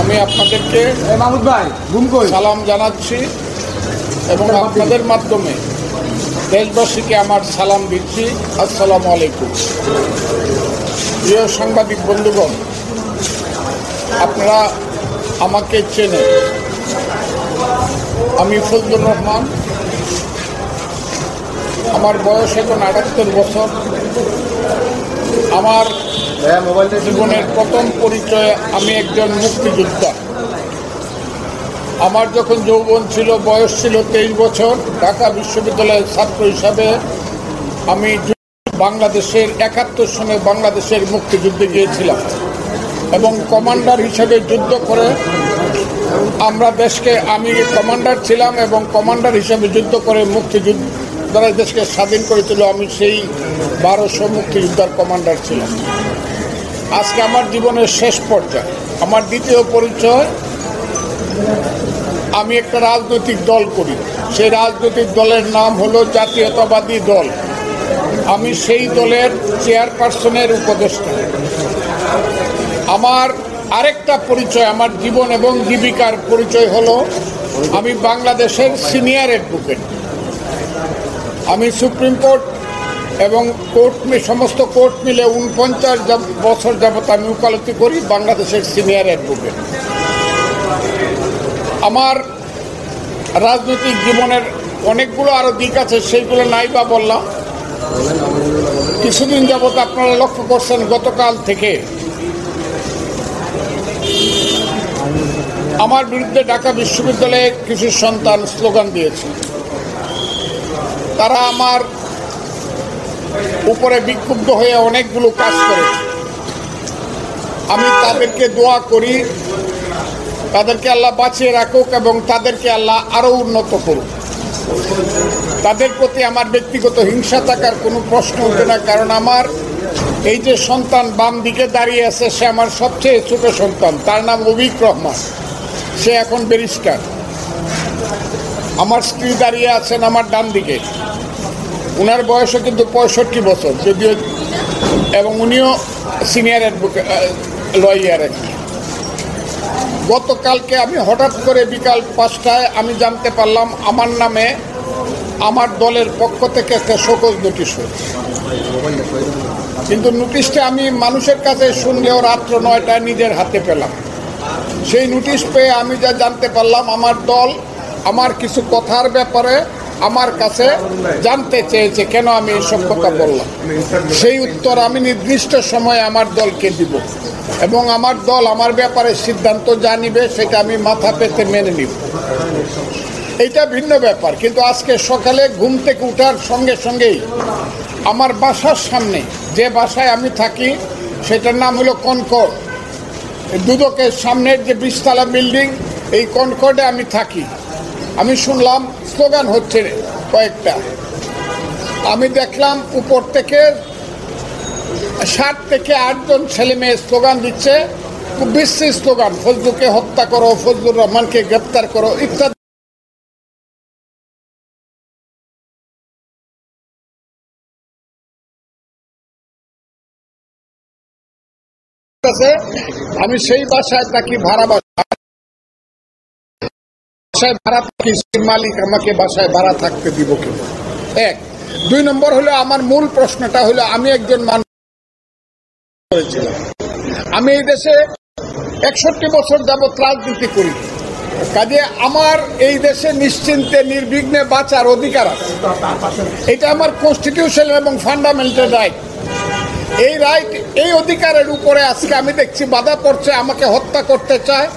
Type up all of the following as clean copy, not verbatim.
আমি আপনাদেরকে সালাম জানাচ্ছি এবং আপনাদের মাধ্যমে দেশবাসীকে আমার সালাম দিচ্ছি। আসসালামু আলাইকুম। প্রিয় সাংবাদিক বন্ধুগণ, আপনারা আমাকে চেনেন। আমি ফজলুর রহমান। আমার বয়স এখন ৭৮ বছর। আমার জীবনের প্রথম পরিচয় আমি একজন মুক্তিযোদ্ধা। আমার যখন যৌবন ছিল, বয়স ছিল 23 বছর, ঢাকা বিশ্ববিদ্যালয়ের ছাত্র হিসাবে আমি বাংলাদেশের ৭১ সনে বাংলাদেশের মুক্তিযুদ্ধে গিয়েছিলাম এবং কমান্ডার হিসেবে যুদ্ধ করে আমরা দেশকে, আমি কমান্ডার ছিলাম এবং কমান্ডার হিসেবে যুদ্ধ করে মুক্তিযুদ্ধ যারা দেশকে স্বাধীন করেছিল, আমি সেই 1200 মুক্তিযোদ্ধার কমান্ডার ছিলাম। আজকে আমার জীবনের শেষ পর্যায়ে আমার দ্বিতীয় পরিচয়, আমি একটা রাজনৈতিক দল করি। সেই রাজনৈতিক দলের নাম হলো জাতীয়তাবাদী দল। আমি সেই দলের চেয়ারপারসনের উপদেষ্টা। আমার আরেকটা পরিচয়, আমার জীবন এবং জীবিকার পরিচয় হলো আমি বাংলাদেশের সিনিয়র অ্যাডভোকেট। আমি সুপ্রিম কোর্ট এবং সমস্ত কোর্ট মিলে ৪৯ বছর যাবৎ আমি ওকালতি করি, বাংলাদেশের সিনিয়র অ্যাডভোকেট। আমার রাজনৈতিক জীবনের অনেকগুলো আরও দিক আছে, সেইগুলো নাই বা বললাম। কিছুদিন যাবৎ আপনারা লক্ষ্য করছেন, গতকাল থেকে আমার বিরুদ্ধে ঢাকা বিশ্ববিদ্যালয়ে কিছু সন্তান স্লোগান দিয়েছে। তারা আমার উপরে বিক্ষুব্ধ হয়ে অনেকগুলো কাজ করেছে। আমি তাদেরকে দোয়া করি, তাদেরকে আল্লাহ বাঁচিয়ে রাখুক এবং তাদেরকে আল্লাহ আরও উন্নত করুক। তাদের প্রতি আমার ব্যক্তিগত হিংসা থাকার কোনো প্রশ্ন ওঠে না, কারণ আমার এই যে সন্তান বাম দিকে দাঁড়িয়ে আছে, সে আমার সবচেয়ে ছোট সন্তান। তার নাম অভিক রহমান, সে এখন ব্যারিস্টার। আমার স্ত্রী দাঁড়িয়ে আছেন আমার ডান দিকে, ওনার বয়সও কিন্তু 65 বছর যদিও, এবং উনিও সিনিয়র অ্যাডভোকেট লয়ার। গতকালকে আমি হঠাৎ করে বিকাল 5টায় আমি জানতে পারলাম আমার নামে আমার দলের পক্ষ থেকে একটা শোকজ নোটিশ হয়েছে। কিন্তু নোটিশটা আমি মানুষের কাছে শুনলেও রাত্র 9টায় নিজের হাতে পেলাম। সেই নোটিশ পেয়ে আমি যা জানতে পারলাম, আমার দল আমার কিছু কথার ব্যাপারে আমার কাছে জানতে চেয়েছে, কেন আমি এইসব কথা বললাম। সেই উত্তর আমি নির্দিষ্ট সময়ে আমার দলকে দিব এবং আমার দল আমার ব্যাপারে সিদ্ধান্ত যা নিবে সেটা আমি মাথা পেতে মেনে নিব। এইটা ভিন্ন ব্যাপার। কিন্তু আজকে সকালে ঘুম থেকে ওঠার সঙ্গে সঙ্গেই আমার বাসার সামনে, যে বাসায় আমি থাকি সেটার নাম হলো কনকর্ড, দুদকের সামনের যে 20 তলা বিল্ডিং, এই কনকর্ডে আমি থাকি। আমি শুনলাম স্লোগান হচ্ছে কয়েকটা। আমি দেখলাম উপর থেকে 7 থেকে 8 জন ছেলে মেয়ে স্লোগান দিচ্ছে, খুব বিশ্রী স্লোগান, ফজলুকে হত্যা করো, ফজলুর রহমানকে গ্রেপ্তার করো ইত্যাদি। আমি সেই বাসায় থাকি, ভাড়া বাসায় ভাড়া থাকি, মালিক আমাকে বাসায় ভাড়া থাকতে দিব কিনা। 1। 2 নম্বর হলো, আমার মূল প্রশ্নটা হলো, আমি একজন মানুষ করেছিলাম। আমি এই দেশে 61 বছর যাবৎ রাজনীতি করি, কাজে আমার এই দেশে নিশ্চিন্তে নির্বিঘ্নে বাঁচার অধিকার আছে। এটা আমার কনস্টিটিউশন এবং ফান্ডামেন্টাল রাইট। এই রাইট, এই অধিকারের উপরে আজকে আমি দেখছি বাধা পড়ছে। আমাকে হত্যা করতে চায়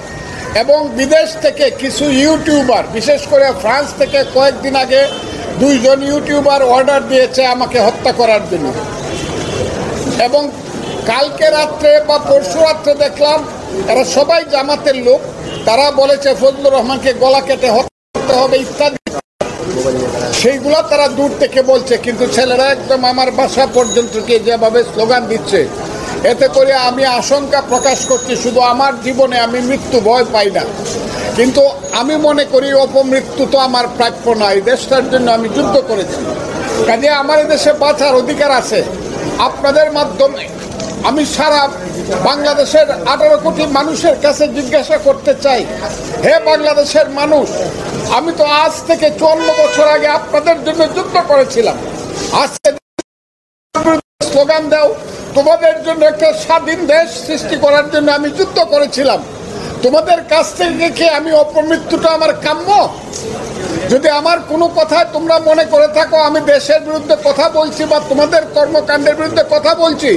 এবং বিদেশ থেকে কিছু ইউটিউবার, বিশেষ করে ফ্রান্স থেকে কয়েকদিন আগে 2 জন ইউটিউবার অর্ডার দিয়েছে আমাকে হত্যা করার জন্য। এবং কালকে রাত্রে বা পরশু রাত্রে দেখলাম এরা সবাই জামাতের লোক, তারা বলেছে ফজলুর রহমানকে গলা কেটে হত্যা করতে হবে ইত্যাদি। সেইগুলো তারা দূর থেকে বলছে, কিন্তু ছেলেরা একদম আমার বাসা পর্যন্ত গিয়ে যেভাবে স্লোগান দিচ্ছে, এতে করে আমি আশঙ্কা প্রকাশ করছি। শুধু আমার জীবনে আমি মৃত্যু ভয় পাই না, কিন্তু আমি মনে করি অপমৃত্যু তো আমার প্রাপ্য নয়। দেশটার জন্য আমি যুদ্ধ করেছি, কাজে আমার দেশে বাঁচার অধিকার আছে। আপনাদের মাধ্যমে আমি সারা বাংলাদেশের 18 কোটি মানুষের কাছে জিজ্ঞাসা করতে চাই, হে বাংলাদেশের মানুষ, আমি তো আজ থেকে 54 বছর আগে আপনাদের জন্য যুদ্ধ করেছিলাম। আজকে স্লোগান দাও, তোমাদের জন্য একটা স্বাধীন দেশ সৃষ্টি করার জন্য আমি যুদ্ধ করেছিলাম। তোমাদের কাছ থেকে কি আমি অপমৃত্যুটা আমার কাম্য? যদি আমার কোনো কথায় তোমরা মনে করে থাকো আমি দেশের বিরুদ্ধে কথা বলছি বা তোমাদের কর্মকাণ্ডের বিরুদ্ধে কথা বলছি,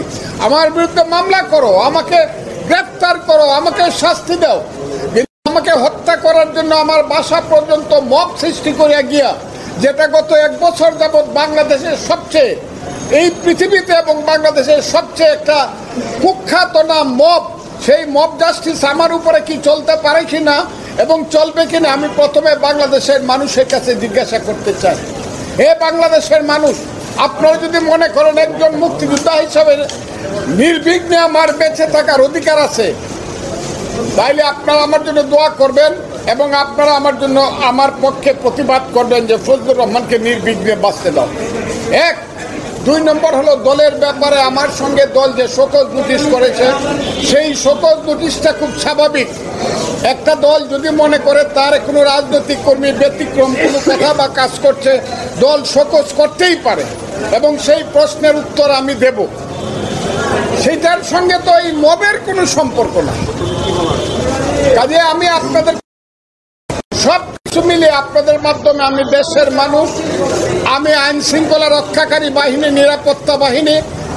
আমার বিরুদ্ধে মামলা করো, আমাকে গ্রেফতার করো, আমাকে শাস্তি দাও। আমাকে হত্যা করার জন্য আমার বাসা পর্যন্ত মব সৃষ্টি করে গিয়া, যেটা গত 1 বছর যাবৎ বাংলাদেশের সবচেয়ে, এই পৃথিবীতে এবং বাংলাদেশের সবচেয়ে একটা কুখ্যাত নাম মব, সেই মব জাস্টিস আমার উপরে কি চলতে পারে কিনা এবং চলবে কিনা আমি প্রথমে বাংলাদেশের মানুষের কাছে জিজ্ঞাসা করতে চাই। হে বাংলাদেশের মানুষ, আপনারা যদি মনে করেন একজন মুক্তিযোদ্ধা হিসাবে নির্বিঘ্নে আমার বেঁচে থাকার অধিকার আছে, তাইলে আপনারা আমার জন্য দোয়া করবেন এবং আপনারা আমার জন্য আমার পক্ষে প্রতিবাদ করবেন যে ফজলুর রহমানকে নির্বিঘ্নে বাঁচতে দাও। 1 2 নম্বর হলো দলের ব্যাপারে আমার সঙ্গে দল যে শোকজ নোটিশ করেছে, সেই শোকজ নোটিশটা খুব স্বাভাবিক। একটা দল যদি মনে করে তার কোনো রাজনৈতিক কর্মী ব্যতিক্রম কোনো কথা বা কাজ করছে, দল শোকজ করতেই পারে এবং সেই প্রশ্নের উত্তর আমি দেব। সেইটার সঙ্গে তো এই মবের কোনো সম্পর্ক না। কাজে আমি আপনাদের সব কিছু মিলে আপনাদের মাধ্যমে আমি দেশের মানুষ, আমি আইন শৃঙ্খলা রক্ষাকারী বাহিনী, নিরাপত্তা বাহিনী,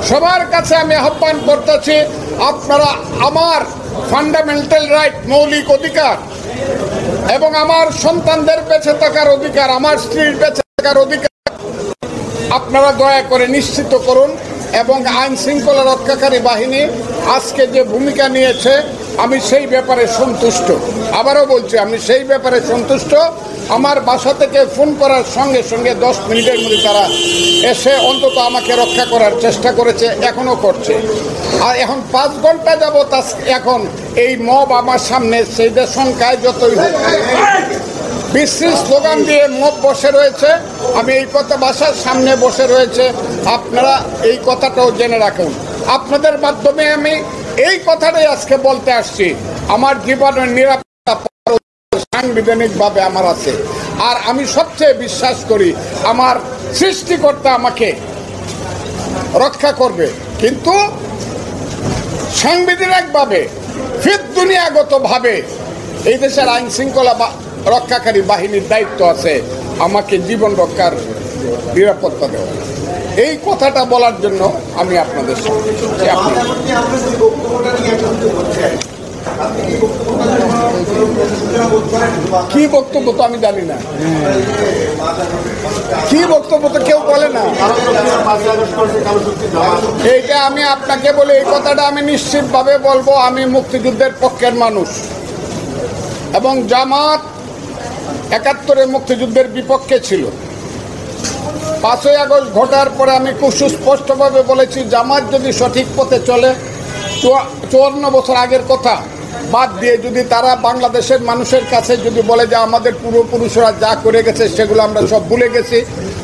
সবার কাছে আমি আহ্বান করতেছি, আপনারা আমার ফান্ডামেন্টাল রাইট, মৌলিক অধিকার এবং আমার সন্তানদের বেঁচে থাকার অধিকার, আমার স্ত্রীর বেঁচে থাকার অধিকার আপনারা দয়া করে নিশ্চিত করুন। এবং আইন শৃঙ্খলা রক্ষাকারী বাহিনী আজকে যে ভূমিকা নিয়েছে আমি সেই ব্যাপারে সন্তুষ্ট। আবারও বলছি, আমি সেই ব্যাপারে সন্তুষ্ট। আমার বাসা থেকে ফোন করার সঙ্গে সঙ্গে 10 মিনিটের মধ্যে তারা এসে অন্তত আমাকে রক্ষা করার চেষ্টা করেছে, এখনো করছে। আর এখন 5 ঘন্টা যাবত এখন এই মব আমার সামনে, সেইদের সংখ্যায় যতই হোক, বিশ্রী স্লোগান দিয়ে মব বসে রয়েছে। আমি এই কথা বাসার সামনে বসে রয়েছে, আপনারা এই কথাটাও জেনে রাখুন। আপনাদের মাধ্যমে আমি এই কথাটাই আজকে বলতে আসছি, আমার জীবনের নিরাপত্তা সাংবিধানিকভাবে আমার আছে। আর আমি সবচেয়ে বিশ্বাস করি আমার সৃষ্টিকর্তা আমাকে রক্ষা করবে, কিন্তু সাংবিধানিকভাবে ফির দুনিয়াগতভাবে এই দেশের আইন শৃঙ্খলা রক্ষাকারী বাহিনীর দায়িত্ব আছে আমাকে জীবন রক্ষার নিরাপত্তা দেওয়া। এই কথাটা বলার জন্য আমি আপনাদের সঙ্গে কি বক্তব্য তো আমি জানি না, কি বক্তব্য তো কেউ বলে না। এইটা আমি আপনাকে বলি, এই কথাটা আমি নিশ্চিতভাবে বলবো, আমি মুক্তিযুদ্ধের পক্ষের মানুষ এবং জামাত 71-এ মুক্তিযুদ্ধের বিপক্ষে ছিল। 5ই আগস্ট ঘটার পরে আমি খুব সুস্পষ্টভাবে বলেছি, জামাত যদি সঠিক পথে চলে, 54 বছর আগের কথা বাদ দিয়ে যদি তারা বাংলাদেশের মানুষের কাছে যদি বলে যে আমাদের পূর্বপুরুষরা যা করে গেছে সেগুলো আমরা সব ভুলে গেছি,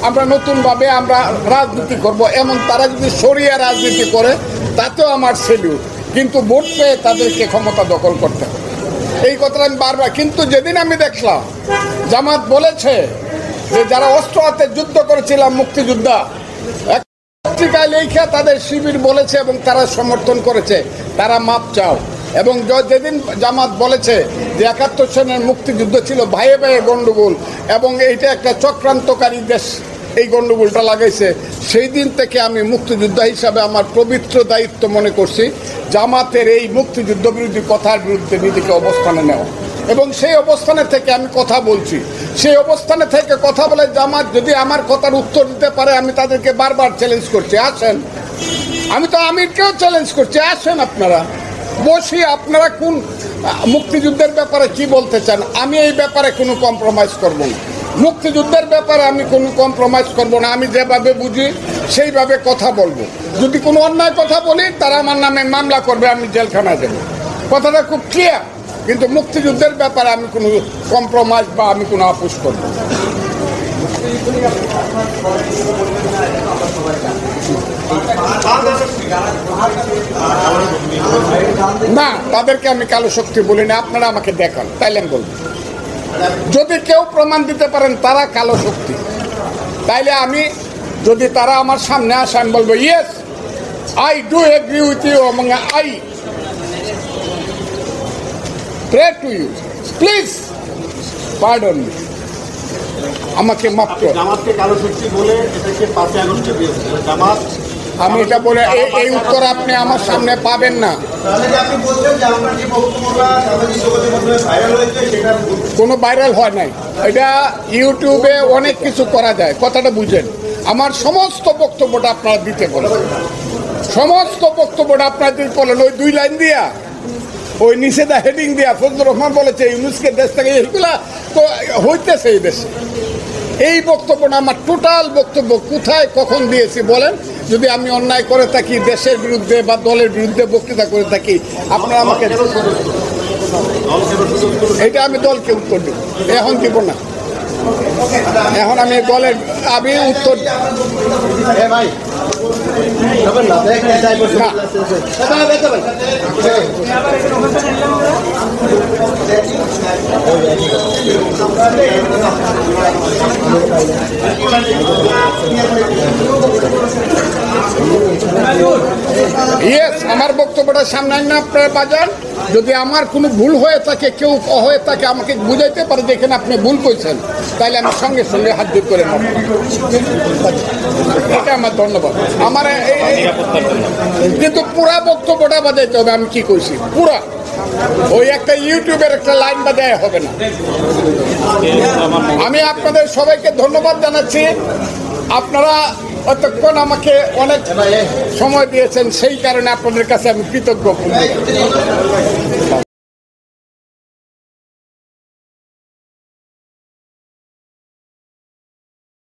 আমরা নতুনভাবে আমরা রাজনীতি করব, এমন তারা যদি শরিয়া রাজনীতি করে, তাতেও আমার সেলিউট। কিন্তু ভোট পেয়ে তাদেরকে ক্ষমতা দখল করতে হবে, এই কথাটা আমি বারবার। কিন্তু যেদিন আমি দেখলাম জামাত বলেছে যে যারা অস্ত্র হাতে যুদ্ধ করেছিলাম মুক্তিযোদ্ধা, পত্রিকায় লেখা তাদের শিবির বলেছে এবং তারা সমর্থন করেছে, তারা মাপ চাও। এবং যেদিন জামাত বলেছে যে 71 সনের মুক্তিযুদ্ধ ছিল ভাইয়ে ভাইয়ে গণ্ডগোল এবং এইটা একটা চক্রান্তকারী দেশ এই গণ্ডগোলটা লাগাইছে, সেই দিন থেকে আমি মুক্তিযোদ্ধা হিসাবে আমার পবিত্র দায়িত্ব মনে করছি জামাতের এই মুক্তিযুদ্ধ বিরোধী কথার বিরুদ্ধে নিজেকে অবস্থানে নেওয়া। এবং সেই অবস্থানে থেকে আমি কথা বলছি, সেই অবস্থানে থেকে কথা বলে জামাত যদি আমার কথার উত্তর দিতে পারে, আমি তাদেরকে বারবার চ্যালেঞ্জ করছি, আসেন। আমি তো আমিরকেও চ্যালেঞ্জ করছি, আসেন আপনারা বসি, আপনারা কোন মুক্তিযুদ্ধের ব্যাপারে কি বলতে চান। আমি এই ব্যাপারে কোনো কম্প্রোমাইজ করব না, মুক্তিযুদ্ধের ব্যাপারে আমি কোনো কম্প্রোমাইজ করব না। আমি যেভাবে বুঝি সেইভাবে কথা বলবো। যদি কোনো অন্যায় কথা বলি তারা আমার নামে মামলা করবে, আমি জেলখানায় দেবো, কথাটা খুব ক্লিয়ার। কিন্তু মুক্তিযুদ্ধের ব্যাপারে আমি কোনো কম্প্রোমাইজ বা আমি কোনো আপোষ করব না। না, তাদেরকে আমি কালো শক্তি বলি না, আপনারা আমাকে দেখান তাইলে আমি বলবো। যদি কেউ প্রমাণ দিতে পারেন তারা কালো শক্তি, তাইলে আমি, যদি তারা আমার সামনে আসে আমি বলবো yes I do agree with you এবং I pray to you, please pardon me, আমাকে মাফ করুন। জামাতকে কালো শক্তি বলে এটাকে 5 আগস্টে দিয়েছে জামাত। আমি এটা বলে এই উত্তর আপনি আমার সামনে পাবেন না। তাহলে কি আপনি বলছেন যে আপনার যে বক্তব্যটা সামাজিক যোগাযোগ মাধ্যমে ভাইরাল হয়েছে সেটা কোনো ভাইরাল হয় নাই, এটা ইউটিউবে অনেক কিছু করা যায়, কথাটা বুঝেন। আমার সমস্ত বক্তব্যটা আপনারা দিতে বলেন, সমস্ত বক্তব্যটা আপনারা দিতে বলেন, ওই 2 লাইন দিয়া, ওই নিচে দা হেডিং দিয়া ফজলুর রহমান বলেছে ইউনুসকে দেশ থেকে, এইগুলা তো হইতেছে এই দেশে। এই বক্তব্যটা আমার টোটাল বক্তব্য কোথায় কখন দিয়েছি বলেন। যদি আমি অন্যায় করে থাকি, দেশের বিরুদ্ধে বা দলের বিরুদ্ধে বক্তৃতা করে থাকি, আপনারা আমাকে, এটা আমি দলকে উত্তর দিব, এখন দিব না, এখন আমি দলের আমি উত্তর ভাই ইয়েস, আমার বক্তব্যটা সামনে না আপনার বাজার। যদি আমার কোনো ভুল হয়ে থাকে, কেউ হয়ে থাকে, আমাকে বুঝাইতে পারে যে এখানে আপনি ভুল করছেন, তাহলে আমি সঙ্গে সঙ্গে হাত জোর করে নেব। এটা আমার ধন্যবাদ। আমার কিন্তু পুরা বক্তব্যটা বাজাইতে হবে, আমি কি কইছি পুরা, ওই একটা ইউটিউবের একটা লাইন বাজায় হবে না। আমি আপনাদের সবাইকে ধন্যবাদ জানাচ্ছি। আপনারা এতক্ষণ আমাকে অনেক সময় দিয়েছেন, সেই কারণে আপনাদের কাছে আমি কৃতজ্ঞ।